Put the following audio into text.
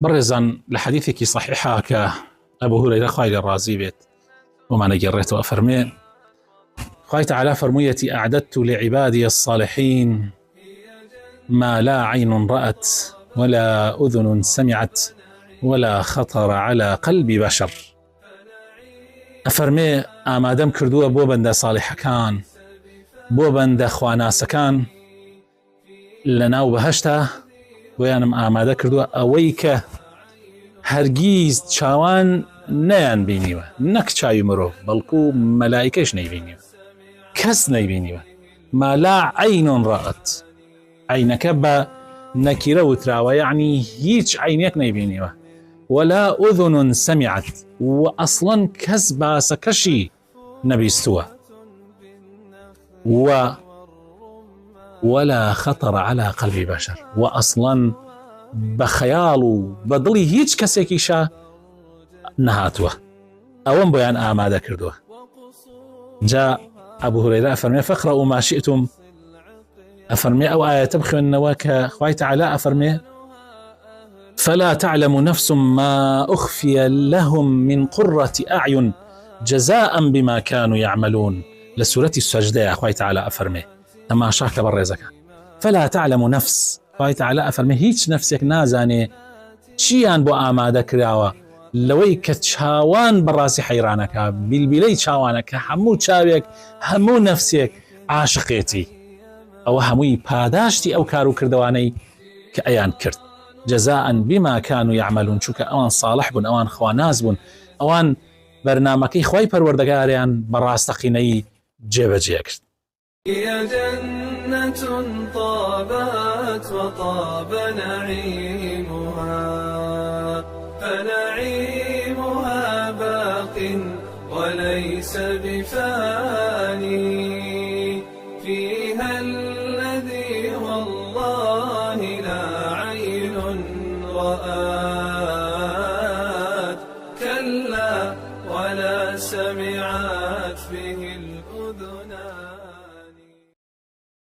برزان لحديثك صحيحة كأبو هريرة خايل الرازي بيت وما نجريت وأفرمي خاي تعالى فرميتي أعددت لعبادي الصالحين ما لا عين رأت ولا أذن سمعت ولا خطر على قلب بشر. أفرمي آمادم كردوه بو بند صالح كان بو بند خواناس كان لناو بهشته ويانم آماده كردوه أويك هرگیز چاوان نیان بینیوه نک چاوی مرو بلکو ملائکش نی کس نی بینیوه ما لا عین رأت عینک با نکیره وتراوه یعنی هیچ عینیک نی بینیوه ولا اذن سمعت و اصلا کس باسکشی نبیستوه ولا خطر على قلب بشر و اصلا بخيال وبدلي هيج كسيكيشا نهاتوه اوان بيان آماده كردوه. جاء ابو هريره افرمي فاقرأوا ما شئتم افرمي او آية تبخي النواك خوي تعالى افرمي فلا تعلم نفس ما اخفي لهم من قرة اعين جزاء بما كانوا يعملون لسورة السجدة خوي تعالى افرمي تما شاك برزك فلا تعلم نفس خوي تعالى افرمي هيج نفسك نازاني چیان بو آماده کراوه لوی که چاوان براسي حيرانك بالبلي چاوانك همو چاويك همو نفسك عاشقيتي او هموي پاداشتي او كارو كردواني كأيان كرد جزاء بما كانوا يعملون چوك اوان صالح بون اوان خواناز بون اوان برنامكي خوي پروردگاريان براستقيني جيبه جيكرد. هي جنة طابت وطاب نعيمها فنعيمها باق وليس بفاني فيها الذي والله لا عين رأت كلا ولا سمعت به الأذنان.